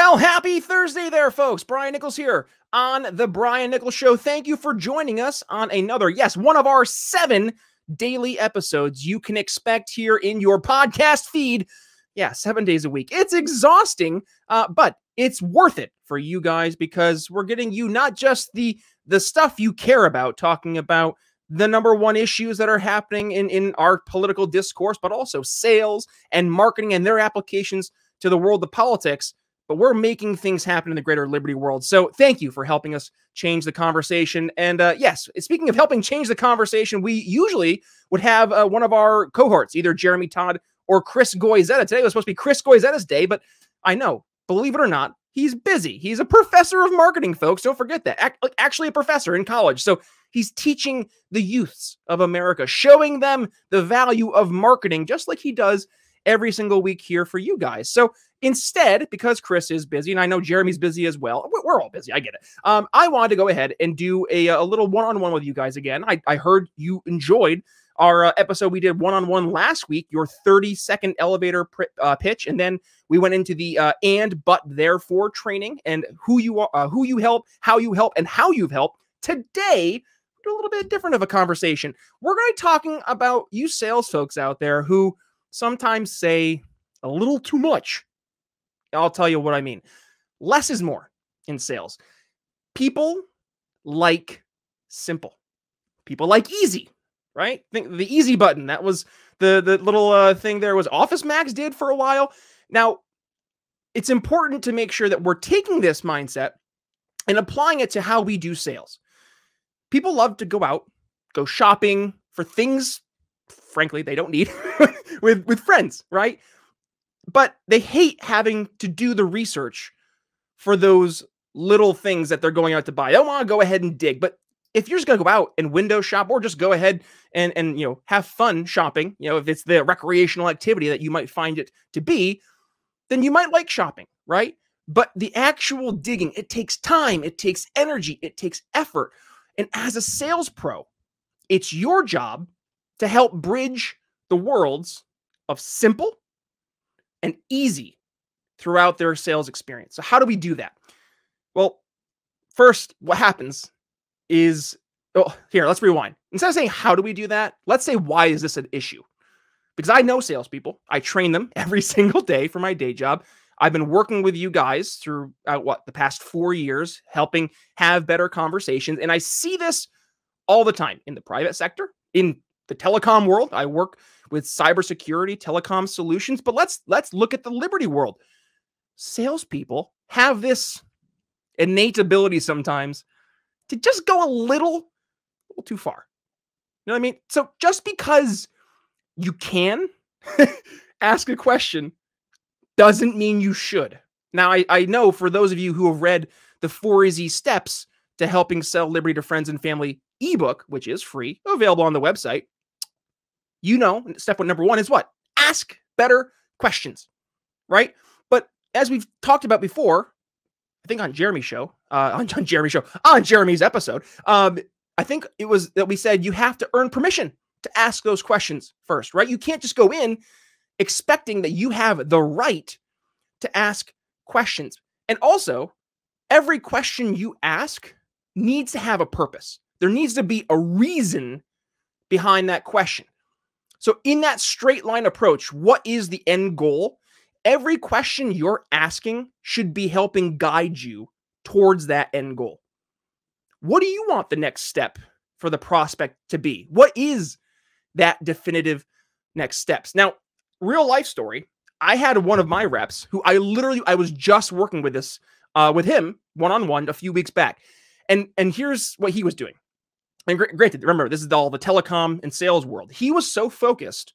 Well, happy Thursday there, folks. Brian Nichols here on The Brian Nichols Show. Thank you for joining us on another, one of our 7 daily episodes you can expect here in your podcast feed. 7 days a week. It's exhausting, but it's worth it for you guys because we're getting you not just the stuff you care about, talking about the number one issues that are happening in our political discourse, but also sales and marketing and their applications to the world of politics. But we're making things happen in the greater liberty world. So thank you for helping us change the conversation. And yes, speaking of helping change the conversation, we usually would have one of our cohorts, either Jeremy Todd or Chris Goizetta. Today was supposed to be Chris Goizetta's day, but I know, believe it or not, he's busy. He's a professor of marketing, folks. Don't forget that. Actually a professor in college. So he's teaching the youths of America, showing them the value of marketing, just like he does every single week here for you guys. So instead, because Chris is busy, and I know Jeremy's busy as well, we're all busy, I get it. I wanted to go ahead and do a little one-on-one with you guys again. I heard you enjoyed our episode we did one-on-one last week, your 30-second elevator pitch, and then we went into the and, but, therefore training and who you are, who you help, and how you've helped. Today, we're a little bit different of a conversation. We're going to be talking about you sales folks out there who sometimes say a little too much. I'll tell you what I mean. Less is more in sales. People like simple. People like easy, right? Think the easy button. That was the little thing there was Office Max did for a while. Now, it's important to make sure that we're taking this mindset and applying it to how we do sales. People love to go out, go shopping for things, frankly, they don't need with friends, right? But they hate having to do the research for those little things that they're going out to buy. They don't want to go ahead and dig. But if you're just going to go out and window shop or just go ahead and have fun shopping, if it's the recreational activity that you might find it to be, then you might like shopping, right? But the actual digging, it takes time, it takes energy, it takes effort. And as a sales pro, it's your job to help bridge the worlds of simple and easy throughout their sales experience. So how do we do that? Well, first, what happens is, here, let's rewind. Instead of saying, how do we do that? Let's say, why is this an issue? Because I know salespeople. I train them every single day for my day job. I've been working with you guys throughout the past 4 years, helping have better conversations. And I see this all the time in the private sector, in the telecom world. I work with cybersecurity, telecom solutions, but let's look at the liberty world. Salespeople have this innate ability sometimes to just go a little too far. You know what I mean? So just because you can ask a question doesn't mean you should. Now, I know for those of you who have read the 4 Easy Steps to Helping Sell Liberty to Friends and Family ebook, which is free, available on the website, step number 1 is what? Ask better questions, right? But as we've talked about before, I think on Jeremy's episode, I think it was that we said you have to earn permission to ask those questions first, right? You can't just go in expecting that you have the right to ask questions. And also, every question you ask needs to have a purpose. There needs to be a reason behind that question. So in that straight line approach, what is the end goal? Every question you're asking should be helping guide you towards that end goal. What do you want the next step for the prospect to be? What is that definitive next steps? Now, real life story, I had one of my reps who I was just working with this, with him one-on-one a few weeks back. And here's what he was doing. And granted, remember, this is all the telecom and sales world. He was so focused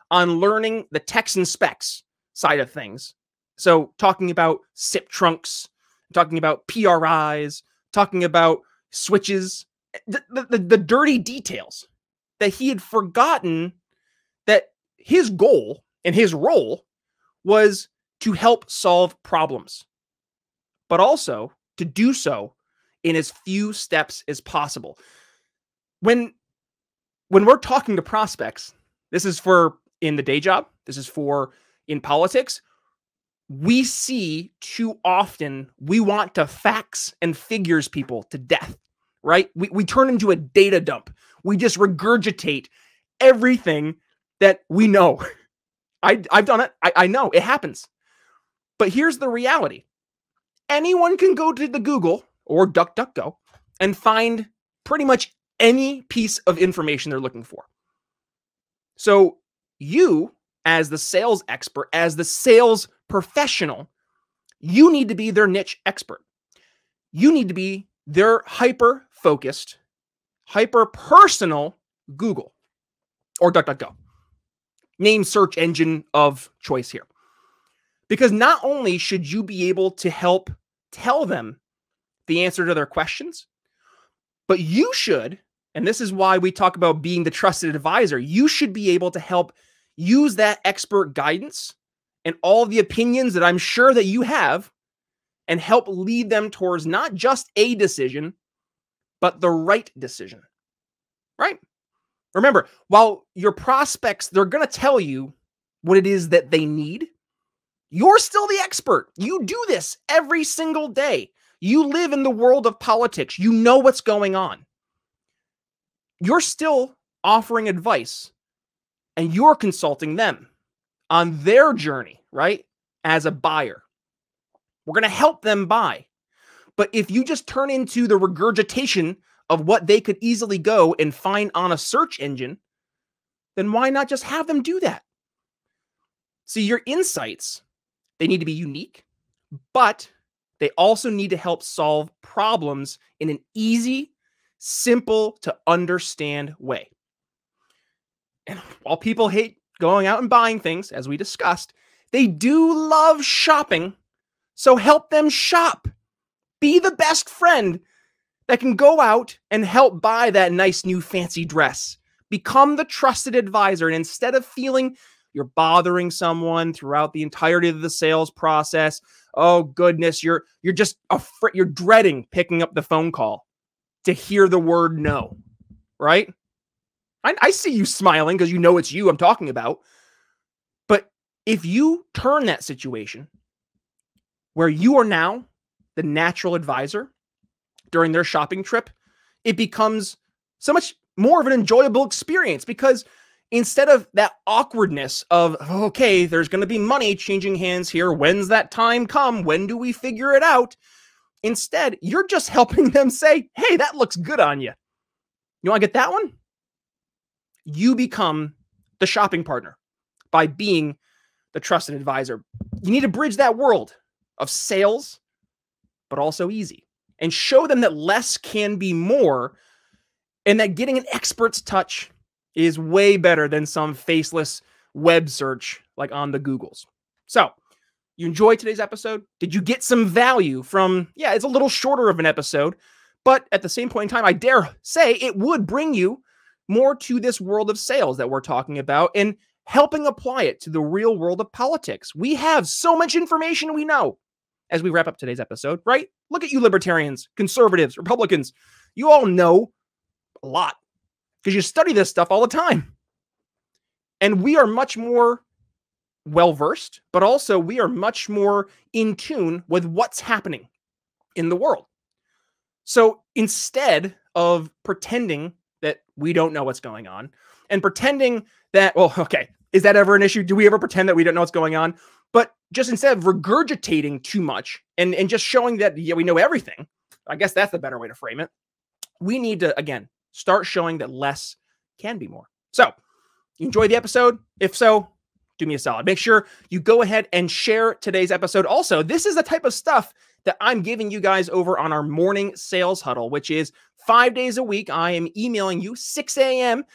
on learning the techs and specs side of things. So talking about SIP trunks, talking about PRIs, talking about switches, the dirty details, that he had forgotten that his goal and his role was to help solve problems, but also to do so in as few steps as possible. When we're talking to prospects, this is for in the day job, this is for in politics, we see too often, we want to facts and figures people to death, right? We turn into a data dump. We just regurgitate everything that we know. I've done it. I know it happens. But here's the reality. Anyone can go to the Google or DuckDuckGo and find pretty much any piece of information they're looking for. So you, as the sales expert, as the sales professional, you need to be their niche expert. You need to be their hyper-focused, hyper-personal Google or DuckDuckGo. Name search engine of choice here. Because not only should you be able to help tell them the answer to their questions, but you should, and this is why we talk about being the trusted advisor, you should be able to help use that expert guidance and all the opinions that I'm sure that you have and help lead them towards not just a decision, but the right decision, right? Remember, while your prospects, they're going to tell you what it is that they need, you're still the expert. You do this every single day. You live in the world of politics. You know what's going on. You're still offering advice and you're consulting them on their journey, right? As a buyer. We're going to help them buy. But if you just turn into the regurgitation of what they could easily go and find on a search engine, then why not just have them do that? See, your insights, they need to be unique, but they also need to help solve problems in an easy, simple to understand way. And while people hate going out and buying things, as we discussed, they do love shopping. So help them shop. Be the best friend that can go out and help buy that nice new fancy dress. Become the trusted advisor. And instead of feeling you're bothering someone throughout the entirety of the sales process, oh goodness, you're just afraid, you're dreading picking up the phone call to hear the word no, right? I see you smiling because you know it's you I'm talking about. But if you turn that situation where you are now the natural advisor during their shopping trip, it becomes so much more of an enjoyable experience because instead of that awkwardness of, okay, there's going to be money changing hands here. When's that time come? When do we figure it out? Instead, you're just helping them say, hey, that looks good on you. You want to get that one? You become the shopping partner by being the trusted advisor. You need to bridge that world of sales, but also easy, and show them that less can be more and that getting an expert's touch is way better than some faceless web search like on the Googles. So, you enjoyed today's episode? Did you get some value from, yeah, it's a little shorter of an episode, but at the same point in time, I dare say it would bring you more to this world of sales that we're talking about and helping apply it to the real world of politics. We have so much information we know as we wrap up today's episode, right? Look at you libertarians, conservatives, Republicans. You all know a lot because you study this stuff all the time. And we are much more well-versed, but also we are much more in tune with what's happening in the world. So instead of pretending that we don't know what's going on and pretending that, well, okay, is that ever an issue? Do we ever pretend that we don't know what's going on? But just instead of regurgitating too much and just showing that, yeah, we know everything, I guess that's the better way to frame it. We need to, again, start showing that less can be more. So, you enjoy the episode? If so, do me a solid. Make sure you go ahead and share today's episode. Also, this is the type of stuff that I'm giving you guys over on our morning sales huddle, which is 5 days a week. I am emailing you 6 a.m.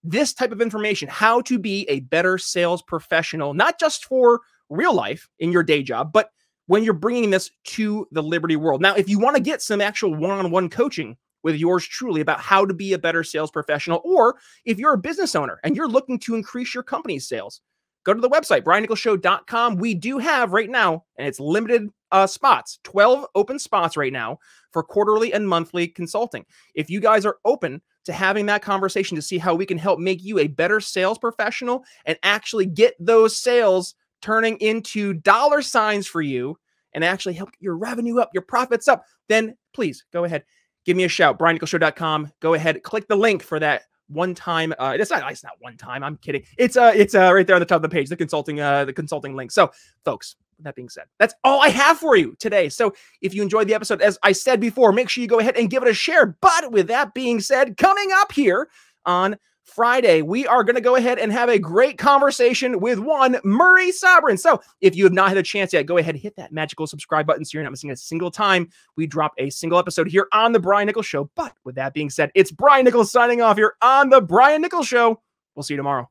this type of information, how to be a better sales professional, not just for real life in your day job, but when you're bringing this to the Liberty world. Now, if you want to get some actual one-on-one coaching with yours truly about how to be a better sales professional, or if you're a business owner and you're looking to increase your company's sales, go to the website, briannicholsshow.com. We do have right now, and it's limited spots, 12 open spots right now for quarterly and monthly consulting. If you guys are open to having that conversation to see how we can help make you a better sales professional and actually get those sales turning into dollar signs for you and actually help your revenue up, your profits up, then please go ahead, give me a shout, BrianNicholsShow.com. Go ahead, click the link for that one-time. It's not one time. I'm kidding. It's right there on the top of the page, the consulting link. So, folks, with that being said, that's all I have for you today. So, if you enjoyed the episode, as I said before, make sure you go ahead and give it a share. But with that being said, coming up here on Friday, we are going to go ahead and have a great conversation with one Murray Sabrin. So if you have not had a chance yet, go ahead and hit that magical subscribe button so you're not missing a single time we drop a single episode here on The Brian Nichols Show. But with that being said, it's Brian Nichols signing off here on The Brian Nichols Show. We'll see you tomorrow.